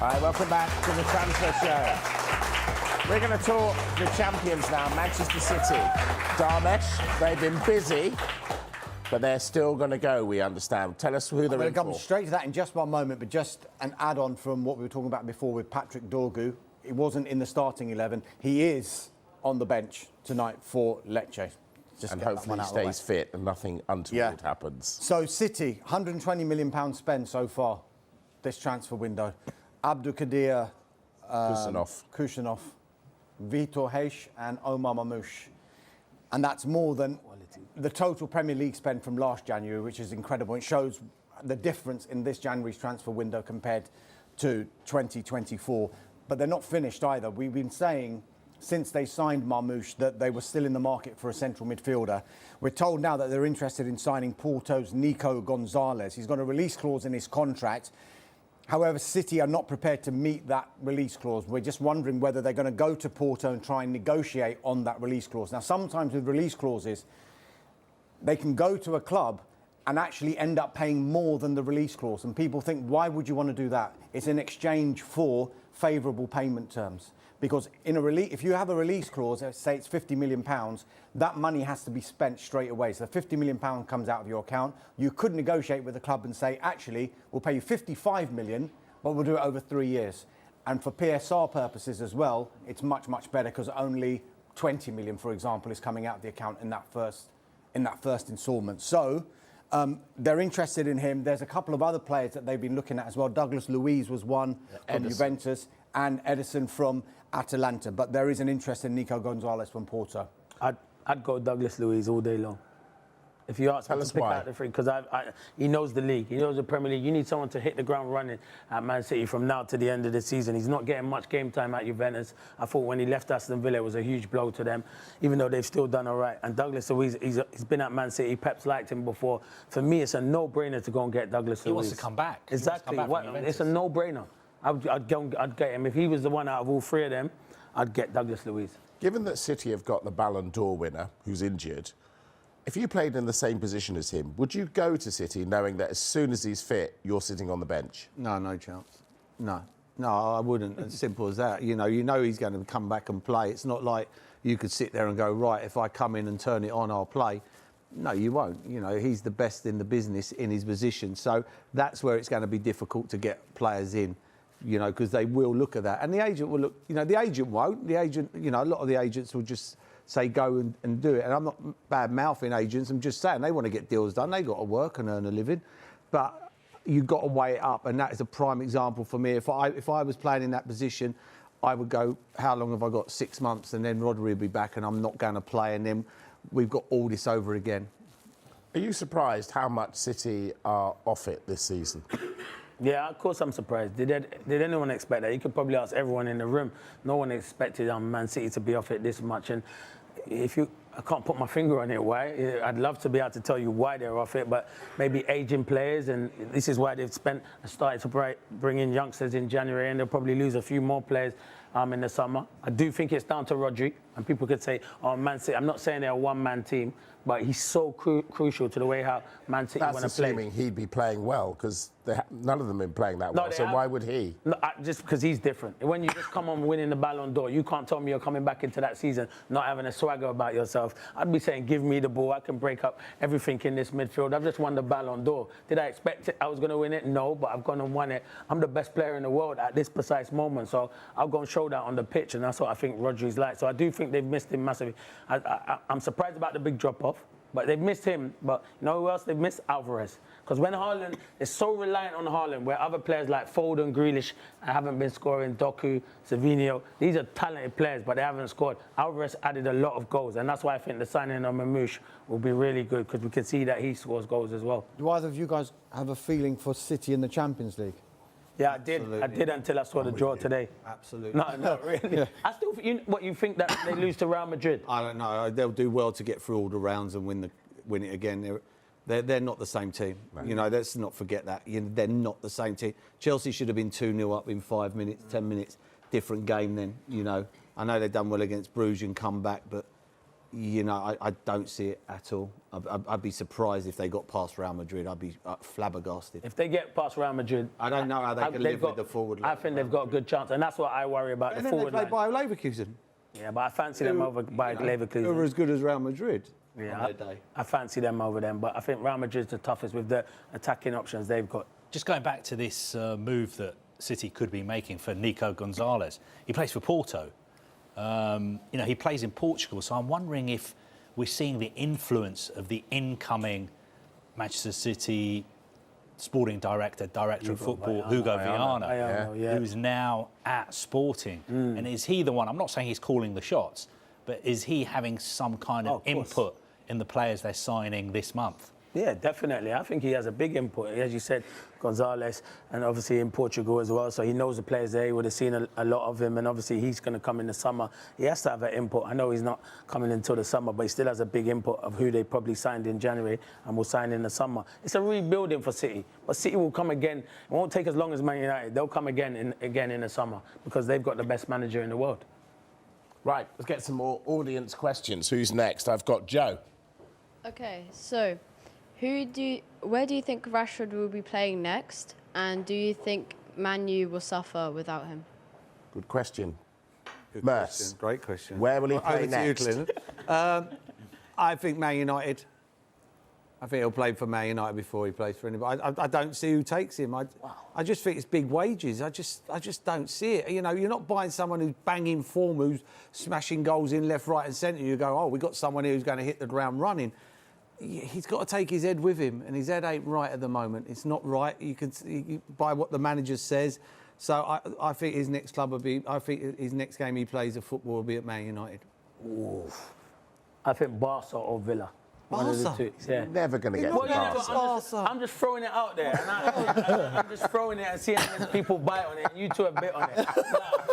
All right, welcome back to the Transfer Show. We're going to talk the champions now, Manchester City. Darmesh, they've been busy, but they're still going to go, we understand. Tell us who they're in for. I'm going to come straight to that in just one moment, but just an add-on from what we were talking about before with Patrick Dorgu. He wasn't in the starting 11. He is on the bench tonight for Lecce. Just and hopefully he stays fit and nothing untoward happens. So City, £120 million spent so far this transfer window. Abdulkadir Kusanov, Vitor Heish and Omar Mamouche. And that's more than the total Premier League spend from last January, which is incredible. It shows the difference in this January's transfer window compared to 2024. But they're not finished either. We've been saying since they signed Mamouche that they were still in the market for a central midfielder. We're told now that they're interested in signing Porto's Nico Gonzalez. He's got a release clause in his contract. However, City are not prepared to meet that release clause. We're just wondering whether they're going to go to Porto and try and negotiate on that release clause. Now, sometimes with release clauses, they can go to a club and actually end up paying more than the release clause. And people think, why would you want to do that? It's in exchange for favourable payment terms. Because if you have a release clause, say it's £50 million, that money has to be spent straight away. So £50 million comes out of your account. You could negotiate with the club and say, actually, we'll pay you £55 million, but we'll do it over 3 years. And for PSR purposes as well, it's much, much better because only £20 million, for example, is coming out of the account in that first instalment. So they're interested in him. There's a couple of other players that they've been looking at as well. Douglas Luiz was one from Juventus and Edison from Atalanta. But there is an interest in Nico Gonzalez from Porto. I'd go Douglas Luiz all day long. If you ask me to pick out the three, because he knows the league, he knows the Premier League. You need someone to hit the ground running at Man City from now to the end of the season. He's not getting much game time at Juventus. I thought when he left Aston Villa, it was a huge blow to them, even though they've still done all right. And Douglas Luiz, he's been at Man City. Pep's liked him before. For me, it's a no-brainer to go and get Douglas Luiz. He wants to come back. Exactly. It's a no-brainer. I'd get him. If he was the one out of all three of them, I'd get Douglas Luiz. Given that City have got the Ballon d'Or winner, who's injured, if you played in the same position as him, would you go to City knowing that as soon as he's fit, you're sitting on the bench? No chance. No, I wouldn't. As simple as that. You know he's going to come back and play. It's not like you could sit there and go, right, if I come in and turn it on, I'll play. No, you won't. You know, he's the best in the business in his position. So that's where it's going to be difficult to get players in. You know, because they will look at that. And the agent will look, you know, the agent won't. The agent, you know, a lot of the agents will just say go and do it. And I'm not bad-mouthing agents. I'm just saying they want to get deals done. They've got to work and earn a living. But you've got to weigh it up. And that is a prime example for me. If I was playing in that position, I would go, how long have I got? 6 months. And then Rodri will be back and I'm not going to play. And then we've got all this over again. Are you surprised how much City are off it this season? Yeah, of course I'm surprised. Did anyone expect that? You could probably ask everyone in the room. No one expected Man City to be off it this much. And I can't put my finger on it why. I'd love to be able to tell you why they're off it, but maybe aging players, and this is why they've started to bring in youngsters in January, and they'll probably lose a few more players in the summer. I do think it's down to Rodri, and people could say, oh, Man City. I'm not saying they're a one-man team, but he's so crucial to the way how Man City want to play. That's assuming he'd be playing well, because none of them have been playing that well, so why would he? No, just because he's different. When you just come on winning the Ballon d'Or, you can't tell me you're coming back into that season not having a swagger about yourself. I'd be saying, give me the ball. I can break up everything in this midfield. I've just won the Ballon d'Or. Did I expect it? I was going to win it? No, but I've gone and won it. I'm the best player in the world at this precise moment, so I'll go and show that on the pitch, and that's what I think Rodri's like. So I do think they've missed him massively. I'm surprised about the big drop-off. But they've missed him. But you know who else they've missed? Alvarez. Because when Haaland is so reliant on Haaland, where other players like Foden, Grealish haven't been scoring, Doku, Savinho, these are talented players, but they haven't scored. Alvarez added a lot of goals, and that's why I think the signing of Mamouche will be really good, because we can see that he scores goals as well. Do either of you guys have a feeling for City in the Champions League? Yeah, I did until I saw the draw today. Absolutely. No, not really. Yeah. I still think, you think that they lose to Real Madrid? I don't know. They'll do well to get through all the rounds and win it again. They're not the same team. Right. You know, let's not forget that. They're not the same team. Chelsea should have been 2-0 up in 5 minutes, 10 minutes. Different game then, you know. I know they've done well against Bruges and come back, but you know, I don't see it at all. I'd be surprised if they got past Real Madrid. I'd be flabbergasted. If they get past Real Madrid, I don't know how they can live with the forward line. I think they've got a good chance, and that's what I worry about. And the then forward they play line. Bayer Leverkusen. Yeah, but I fancy them over by Leverkusen. Who are as good as Real Madrid. Yeah, on their day. I fancy them over them, but I think Real Madrid's the toughest with the attacking options they've got. Just going back to this move that City could be making for Nico Gonzalez. He plays for Porto. You know, he plays in Portugal, so I'm wondering if we're seeing the influence of the incoming Manchester City sporting director of football, Hugo Viana, who's now at Sporting. And is he the one, I'm not saying he's calling the shots, but is he having some kind of input in the players they're signing this month? Yeah, definitely. I think he has a big input. As you said, Gonzalez, and obviously in Portugal as well. So he knows the players there. He would have seen a lot of him. And obviously he's going to come in the summer. He has to have an input. I know he's not coming until the summer, but he still has a big input of who they probably signed in January and will sign in the summer. It's a rebuilding for City. But City will come again. It won't take as long as Man United. They'll come again in the summer because they've got the best manager in the world. Right, let's get some more audience questions. Who's next? I've got Joe. Okay, so where do you think Rashford will be playing next? And do you think Man U will suffer without him? Good question. Good Merce. question. Great question. Where will he play Over to you, next? Clinton. I think Man United. I think he'll play for Man United before he plays for anybody. I don't see who takes him. I just think it's big wages. I just don't see it. You know, you're not buying someone who's banging form, who's smashing goals in left, right and centre. You go, oh, we've got someone here who's going to hit the ground running. He's got to take his head with him, and his head ain't right at the moment. It's not right. You can see by what the manager says. So I think his next club will be. I think his next game he plays of football will be at Man United. Ooh. I think Barca or Villa. One of the Barca? two. Yeah. Never going to get Well, to yeah, Barca. I'm just throwing it out there. And I'm just throwing it and seeing how many people bite on it. And you two have bit on it.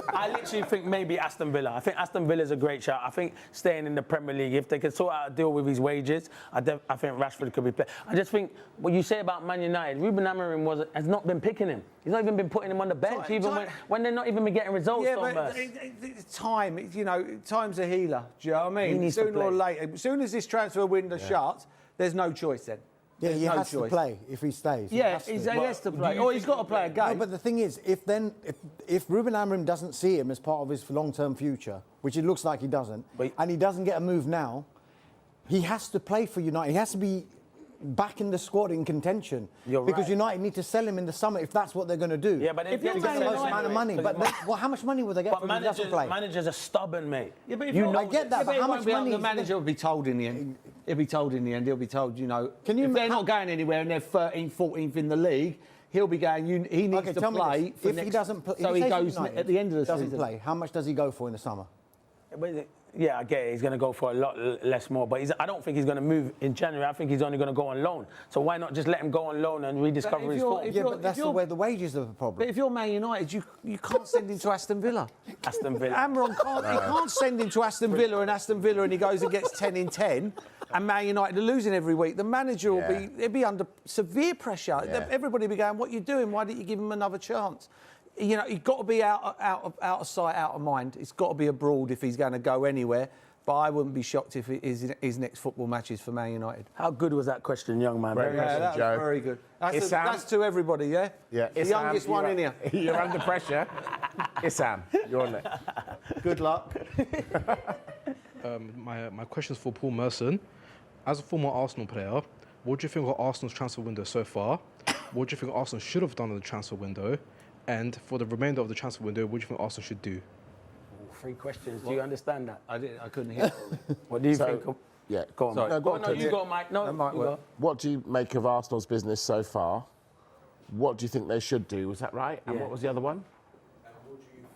I literally think maybe Aston Villa. I think Aston Villa is a great shot. I think staying in the Premier League, if they can sort out a deal with his wages, I think Rashford could be playing. I just think what you say about Man United, Ruben Amorim has not been picking him. He's not even been putting him on the bench, when they're not even been getting results. Yeah, but time, you know, time's a healer. Do you know what I mean? Sooner or later, as soon as this transfer window shuts, there's no choice then. Yeah, he has to play if he stays. He has to play. Or he's got to play a game. No, but the thing is, if Ruben Amorim doesn't see him as part of his long-term future, which it looks like he doesn't, and he doesn't get a move now, he has to play for United. He has to be back in the squad in contention. Because United need to sell him in the summer if that's what they're going to do. Yeah, but if they get the most amount of money. But how much money will they get from him if he doesn't play? Managers are stubborn, mate. Yeah, but I get that, but how much money? The manager will be told in the end. He'll be told in the end. He'll be told, you know, if they're not going anywhere and they're 13th, 14th in the league, he'll be going. He needs to play. If he doesn't play, so he goes at the end of the season. Doesn't play. How much does he go for in the summer? Yeah, I get it. He's going to go for a lot less more. But I don't think he's going to move in January. I think he's only going to go on loan. So why not just let him go on loan and rediscover his form? Yeah, but that's where the wages are the problem. But if you're Man United, you can't send him to Aston Villa. Aston Villa. Amorim can't send him to Aston Villa and he goes and gets 10 in 10 and Man United are losing every week. The manager will be under severe pressure. Yeah. Everybody will be going, what are you doing? Why didn't you give him another chance? You know, he's got to be out of sight, out of mind. It's got to be abroad if he's going to go anywhere. But I wouldn't be shocked if his next football match is for Man United. How good was that question, young man? That was very good. That's to everybody, yeah? Yeah. The youngest one in here. You're under pressure. Issam, you're next. Good luck. My question is for Paul Merson. As a former Arsenal player, what do you think of Arsenal's transfer window so far? What do you think Arsenal should have done in the transfer window? And for the remainder of the transfer window, what do you think Arsenal should do? 3 questions. Do you understand that? I couldn't hear. What do you think? Yeah, go on. Sorry. No, go on. No, you go, Mike. No, Mike, you go. What do you make of Arsenal's business so far? What do you think they should do? Was that right? And what was the other one? What do you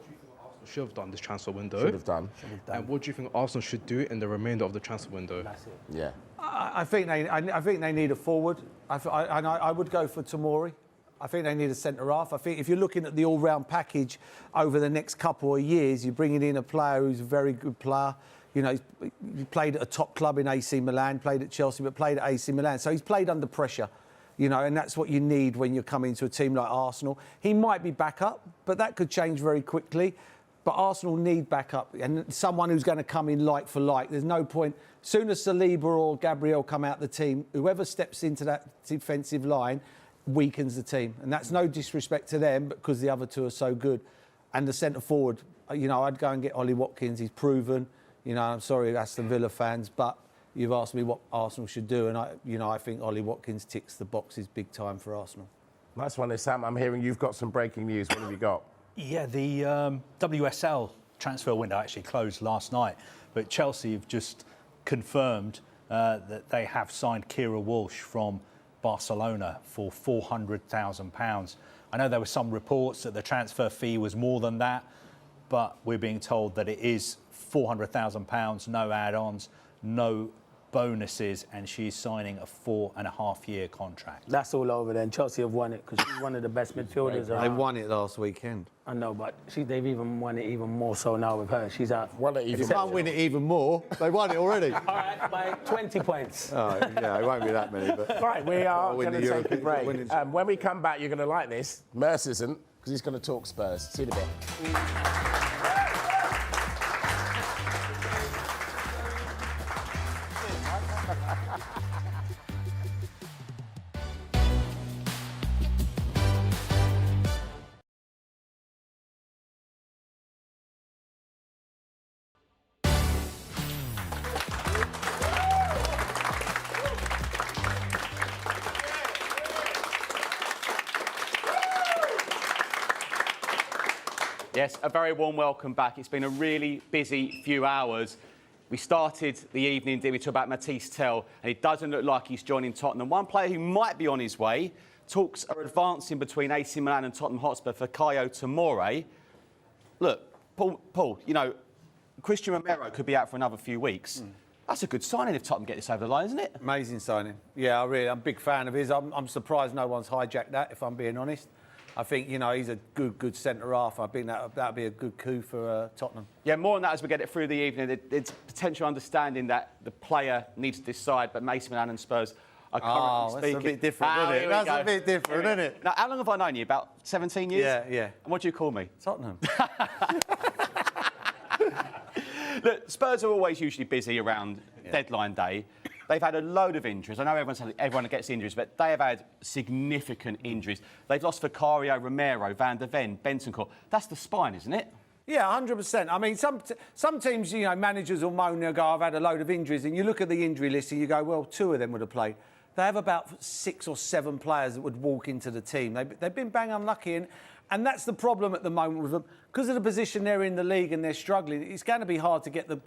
think Arsenal should have done this transfer window? Should have done. And what do you think Arsenal should do in the remainder of the transfer window? That's it. Yeah. I think they need a forward. I would go for Tomori. I think they need a centre-half. I think if you're looking at the all-round package over the next couple of years, you're bringing in a player who's a very good player. You know, he played at a top club in AC Milan, played at Chelsea, but played at AC Milan. So he's played under pressure, you know, and that's what you need when you're coming to a team like Arsenal. He might be back up, but that could change very quickly. But Arsenal need backup and someone who's going to come in like for like. There's no point. Soon as Saliba or Gabriel come out the team, whoever steps into that defensive line weakens the team. And that's no disrespect to them because the other two are so good. And the centre forward, you know, I'd go and get Ollie Watkins. He's proven. You know, I'm sorry, Aston Villa fans, but you've asked me what Arsenal should do, and I think Ollie Watkins ticks the boxes big time for Arsenal. Nice one, Sam. I'm hearing you've got some breaking news. What have you got? Yeah, the WSL transfer window actually closed last night, but Chelsea have just confirmed that they have signed Kira Walsh from Barcelona for £400,000. I know there were some reports that the transfer fee was more than that, but we're being told that it is £400,000, no add-ons, no bonuses, and she's signing a 4.5-year contract. That's all over then. Chelsea have won it because she's one of the best midfielders. They won it last weekend. I know, but they've even won it even more so now with her. She's out. Won it even If you can't win it even more, they won it already. All right, by 20 points. Oh, yeah, it won't be that many. But Right, we are win going the to take a European- break. winning- When we come back, you're going to like this. Merce isn't, because he's going to talk Spurs. See you in a bit. Yes, a very warm welcome back. It's been a really busy few hours. We started the evening, did we, talk about Matisse Tell, and it doesn't look like he's joining Tottenham. One player who might be on his way, talks are advancing between AC Milan and Tottenham Hotspur for Kayo Tomori. Look, Paul, you know, Christian Romero could be out for another few weeks. That's a good signing if Tottenham get this over the line, isn't it? amazing signing. Yeah, I'm a big fan of his. I'm surprised no one's hijacked that, if I'm being honest. I think, you know, he's a good centre-half. I think that'd be a good coup for Tottenham. Yeah, more on that as we get it through the evening. It's potential understanding that the player needs to decide, but Mason Milan and Spurs are currently speaking. That's a bit different, isn't it? That's a bit different, isn't it? Now, how long have I known you? About 17 years? Yeah. And what do you call me? Tottenham. Look, Spurs are always usually busy around deadline day. They've had a load of injuries. I know everyone gets injuries, but they have had significant injuries. They've lost Vicario, Romero, Van der Ven, Bentancur. That's the spine, isn't it? Yeah, 100%. I mean, some teams, you know, managers will moan, they'll go, I've had a load of injuries, and you look at the injury list and you go, well, 2 of them would have played. They have about 6 or 7 players that would walk into the team. They've been bang unlucky, and that's the problem at the moment with them. Because of the position they're in the league and they're struggling, it's going to be hard to get the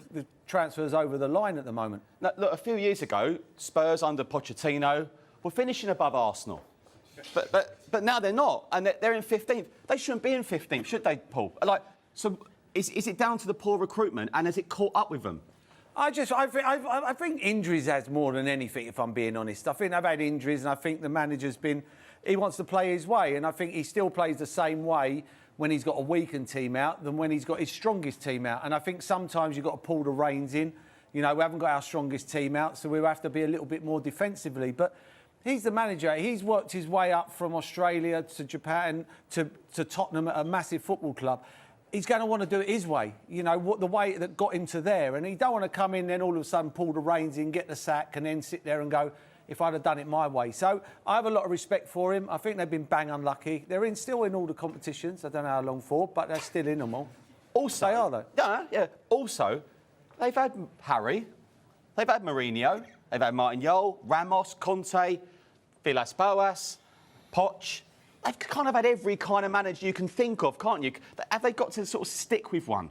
transfers over the line at the moment. Now, look, a few years ago, Spurs under Pochettino were finishing above Arsenal. But now they're not, and they're in 15th. They shouldn't be in 15th, should they, Paul? Like, so is it down to the poor recruitment, and has it caught up with them? I think injuries has more than anything, if I'm being honest. I think they've had injuries, and I think the manager's he wants to play his way, and I think he still plays the same way when he's got a weakened team out than when he's got his strongest team out. And I think sometimes you've got to pull the reins in. You know, we haven't got our strongest team out, so we have to be a little bit more defensively. But he's the manager. He's worked his way up from Australia to Japan to Tottenham at a massive football club. He's going to want to do it his way, you know, the way that got him to there. And he don't want to come in then all of a sudden pull the reins in, get the sack, and then sit there and go, if I'd have done it my way. So I have a lot of respect for him. I think they've been bang unlucky. They're still in all the competitions. I don't know how long for, but they're still in them all. Also, they are, though. Yeah. Also, they've had Harry, they've had Mourinho, they've had Martin Jol, Ramos, Conte, Villas-Boas, Poch. They've kind of had every kind of manager you can think of, can't you? Have they got to sort of stick with one?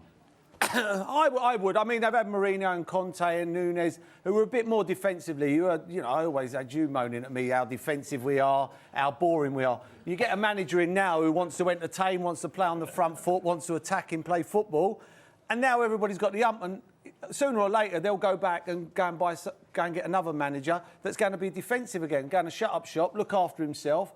I would. I mean, they've had Mourinho and Conte and Nunes, who were a bit more defensively. You know, I always had you moaning at me how defensive we are, how boring we are. You get a manager in now who wants to entertain, wants to play on the front foot, wants to attack and play football, and now everybody's got the ump. And sooner or later, they'll go back and go and get another manager that's going to be defensive again, going to shut up shop, look after himself,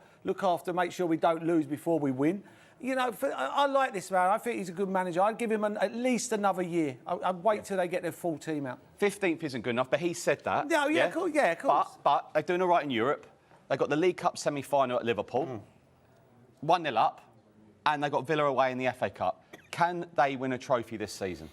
make sure we don't lose before we win. You know, I like this man. I think he's a good manager. I'd give him at least another year. I'd wait till they get their full team out. 15th isn't good enough, but he said that. Yeah, cool. Yeah, of course. But they're doing all right in Europe. They got the League Cup semi-final at Liverpool, 1-0 up, and they got Villa away in the FA Cup. Can they win a trophy this season?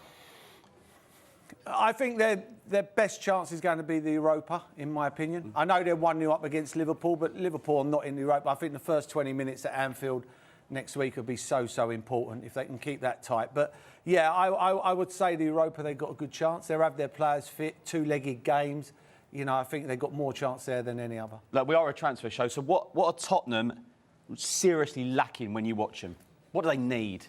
I think their best chance is going to be the Europa, in my opinion. I know they're 1-0 up against Liverpool, but Liverpool are not in the Europa. I think the first 20 minutes at Anfield next week will be so important if they can keep that tight. But yeah, I would say the Europa, they've got a good chance. They'll have their players fit, two-legged games. You know, I think they've got more chance there than any other. Look, we are a transfer show, so what are Tottenham seriously lacking when you watch them? What do they need?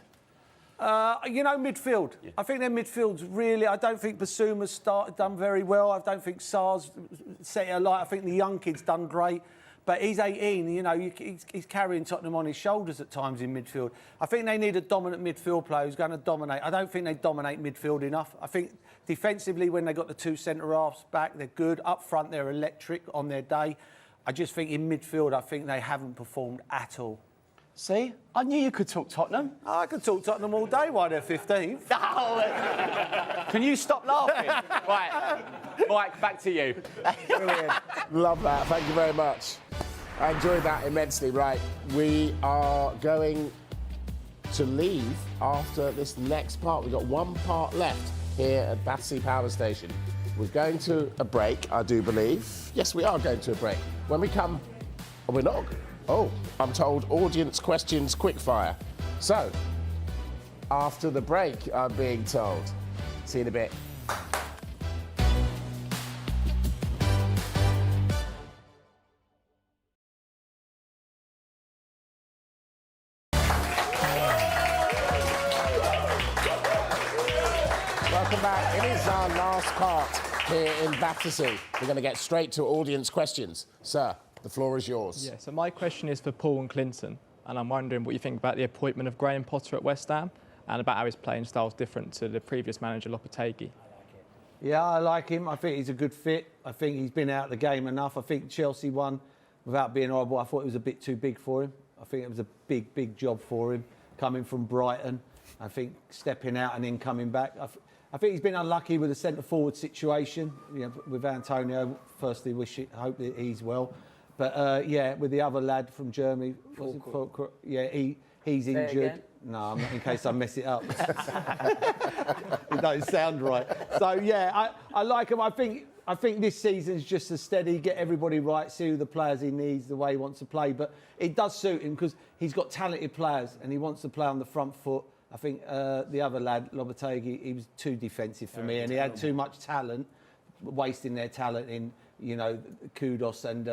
Midfield. Yeah. I think their midfield's really... I don't think Basuma's done very well. I don't think Sarr's set it alight. I think the young kid's done great. But he's 18, he's carrying Tottenham on his shoulders at times in midfield. I think they need a dominant midfield player who's going to dominate. I don't think they dominate midfield enough. I think defensively, when they got the two centre-halves back, they're good. Up front, they're electric on their day. I just think in midfield, I think they haven't performed at all. See? I knew you could talk Tottenham. I could talk Tottenham all day while they're 15th. Can you stop laughing? Right. Mike, back to you. Brilliant. Love that. Thank you very much. I enjoyed that immensely. Right. We are going to leave after this next part. We've got one part left here at Battersea Power Station. We're going to a break, I do believe. Yes, we are going to a break. When we come... Oh, we're not... Oh, I'm told audience questions quickfire. So, after the break, I'm being told. See you in a bit. Welcome back. It is our last part here in Battersea. We're going to get straight to audience questions. Sir, the floor is yours. Yeah, so my question is for Paul and Clinton, and I'm wondering what you think about the appointment of Graham Potter at West Ham and about how his playing style is different to the previous manager, Lopetegui. Yeah, I like him. I think he's a good fit. I think he's been out of the game enough. I think Chelsea won without being horrible. I thought it was a bit too big for him. I think it was a big job for him, coming from Brighton. I think stepping out and then coming back. I think he's been unlucky with the centre-forward situation, with Antonio. Firstly, hope that he's well. But, with the other lad from Germany, he's injured. No, in case I mess it up. It don't sound right. So, I like him. I think this season's just a steady, get everybody right, see who the players he needs, the way he wants to play. But it does suit him because he's got talented players and he wants to play on the front foot. I think the other lad, Lopetegui, he was too defensive for me, and he had too much talent, wasting their talent in, Kudos and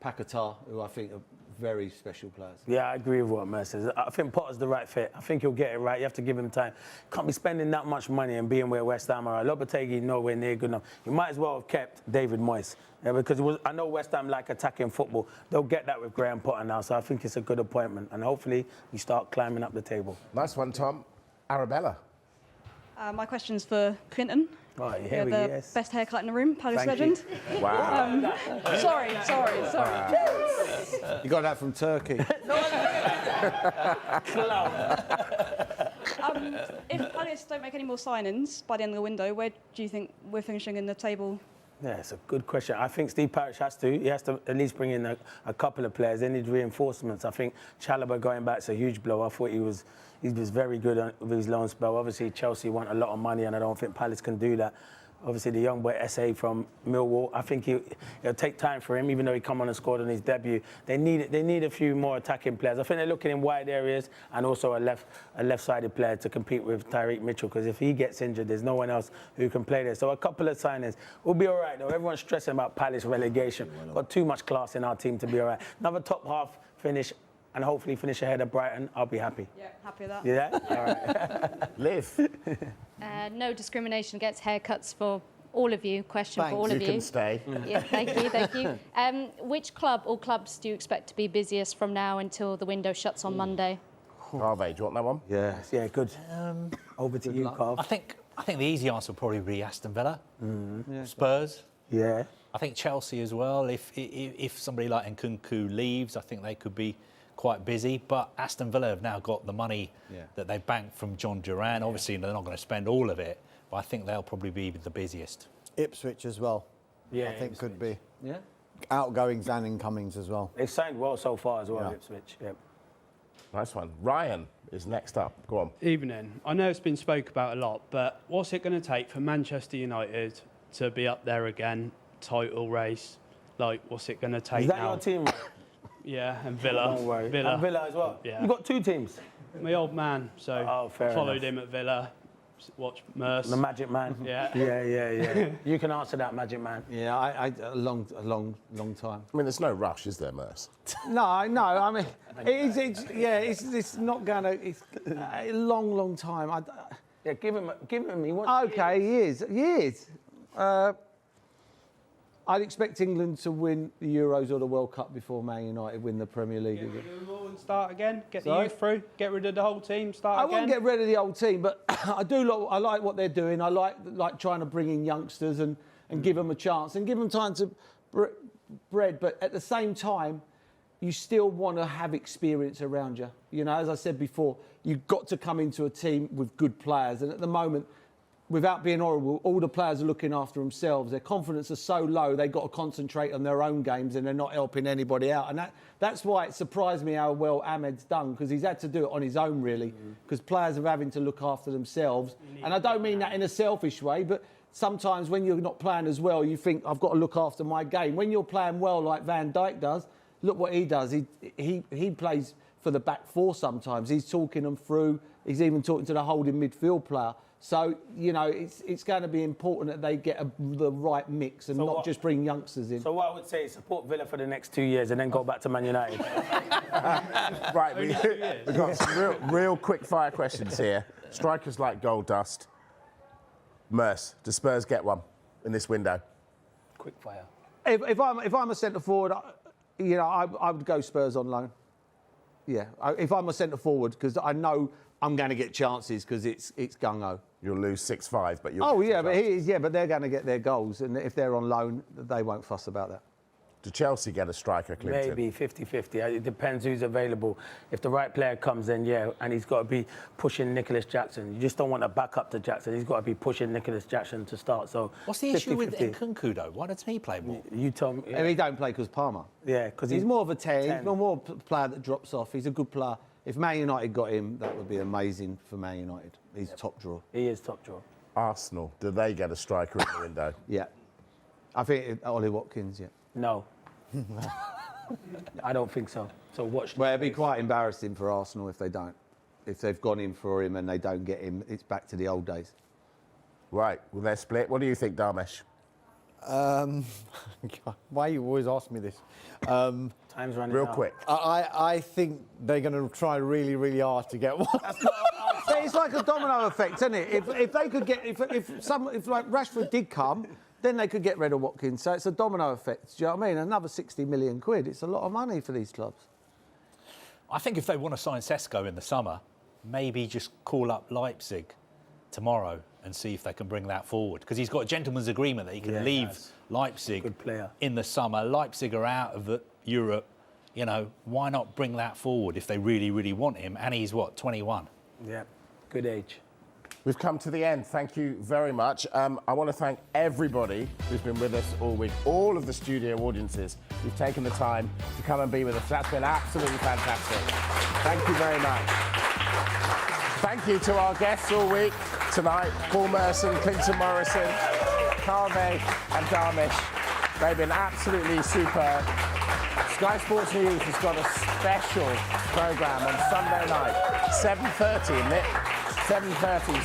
Paquetá, who I think are very special players. Yeah, I agree with what Mer says. I think Potter's the right fit. I think he'll get it right. You have to give him time. Can't be spending that much money and being where West Ham are. Lopetegui nowhere near good enough. You might as well have kept David Moyes. Yeah, because I know West Ham like attacking football. They'll get that with Graham Potter now, so I think it's a good appointment. And hopefully we start climbing up the table. Nice one, Tom. Arabella. My question's for Clinton. Oh, here we go. The best haircut in the room, Palace legend. Wow. Sorry. You got that from Turkey. If Palace don't make any more signings by the end of the window, where do you think we're finishing in the table? Yeah, it's a good question. I think Steve Parish has to. He has to at least bring in a couple of players. They need reinforcements. I think Chalobah going back is a huge blow. I thought he was very good with his loan spell. Obviously, Chelsea want a lot of money, and I don't think Palace can do that. Obviously, the young boy SA from Millwall, I think it'll take time for him, even though he come on and scored on his debut. They need a few more attacking players. I think they're looking in wide areas and also a left-sided player to compete with Tyreek Mitchell, because if he gets injured, there's no one else who can play there. So a couple of signings. We'll be all right, though. Everyone's stressing about Palace relegation. Got too much class in our team to be all right. Another top half finish, and hopefully finish ahead of Brighton. I'll be happy. Yeah, happy with that. Yeah? All right. Liv. No discrimination against haircuts for all of you. Question for all of you. You can stay. Yeah, thank you. Which club or clubs do you expect to be busiest from now until the window shuts on Monday? Harvey, do you want that one? Yeah, good. Over to you, Carl. I think the easy answer will probably be Aston Villa, Spurs. Yeah. I think Chelsea as well. If somebody like Nkunku leaves, I think they could be quite busy. But Aston Villa have now got the money that they banked from Jhon Duran. Obviously, they're not going to spend all of it, but I think they'll probably be the busiest. Ipswich as well. Yeah, I think Ipswich. could be. Yeah. Outgoings and incomings as well. They've signed well so far as well, Yeah. Ipswich. Yeah. Nice one. Ryan, is next up. Go on. Evening. I know it's been spoke about a lot, but what's it going to take for Manchester United to be up there again, title race? Like, what's it going to take Is that now? your team? Yeah, and Villa. Don't worry. Villa. And Villa as well? Yeah. You've got 2 teams? My old man, so followed him at Villa, watched Merce. The Magic Man? Yeah. Yeah. You can answer that, Magic Man. Yeah, a long time. I mean, there's no rush, is there, Merce? No. I mean, it's not gonna. It's a long time. Yeah, give him. He wants. Okay, years. I'd expect England to win the Euros or the World Cup before Man United win the Premier League Get again. rid of them all and start again. Get Sorry? the youth through. Get rid of the whole team. Start I again. wouldn't get rid of the old team, but I like what they're doing. I like trying to bring in youngsters and give them a chance and give them time to bread. But at the same time, you still want to have experience around you. You know, as I said before, you've got to come into a team with good players. And at the moment, without being horrible, all the players are looking after themselves. Their confidence is so low, they've got to concentrate on their own games and they're not helping anybody out. And that's why it surprised me how well Ahmed's done, because he's had to do it on his own, really, because players are having to look after themselves. And I don't mean that in a selfish way, but sometimes when you're not playing as well, you think, I've got to look after my game. When you're playing well like Van Dijk does, look what he does. He plays for the back four sometimes. He's talking them through. He's even talking to the holding midfield player. So, you know, it's going to be important that they get the right mix and not just bring youngsters in. So what I would say is support Villa for the next 2 years and then go back to Man United. Right, we've got some real quick fire questions here. Strikers like gold dust. Merce, do Spurs get one in this window? Quick fire. If I'm a centre forward, you know, I would go Spurs on loan. Yeah, if I'm a centre forward, because I know I'm going to get chances because it's gung-ho. You'll lose 6-5, but you'll... Oh, yeah, but they're going to get their goals. And if they're on loan, they won't fuss about that. Do Chelsea get a striker, Clinton? Maybe 50-50. It depends who's available. If the right player comes in, yeah, and he's got to be pushing Nicholas Jackson. You just don't want to back up to Jackson. He's got to be pushing Nicholas Jackson to start. So what's the issue with Nkunku, though? Why doesn't he play more? You tell me. And he don't play because Palmer. Yeah, because he's more of a 10. He's more a player that drops off. He's a good player. If Man United got him, that would be amazing for Man United. He's top draw. He is top draw. Arsenal, do they get a striker in the window? Yeah. I think Ollie Watkins, yeah. No. I don't think so. So watch. Well, it'd be quite embarrassing for Arsenal if they don't. If they've gone in for him and they don't get him, it's back to the old days. Right, well, they're split. What do you think, Dharmesh? Why you always ask me this? Time's running Real out. quick. I think they're going to try really, really hard to get one. It's like a domino effect, isn't it? If they could get, if like Rashford did come, then they could get rid of Watkins. So it's a domino effect. Do you know what I mean? Another 60 million quid. It's a lot of money for these clubs. I think if they want to sign Sesko in the summer, maybe just call up Leipzig tomorrow and see if they can bring that forward. Because he's got a gentleman's agreement that he can leave Leipzig in the summer. Leipzig are out of Europe. You know, why not bring that forward if they really, really want him? And he's, what, 21? Yeah, good age. We've come to the end. Thank you very much. I want to thank everybody who's been with us all week, all of the studio audiences who've taken the time to come and be with us. That's been absolutely fantastic. Thank you very much. Thank you to our guests all week tonight, Paul Merson, Clinton Morrison, Carvey and Dharmesh. They've been absolutely superb. Sky Sports News has got a special programme on Sunday night, 7:30, isn't it? 7:30.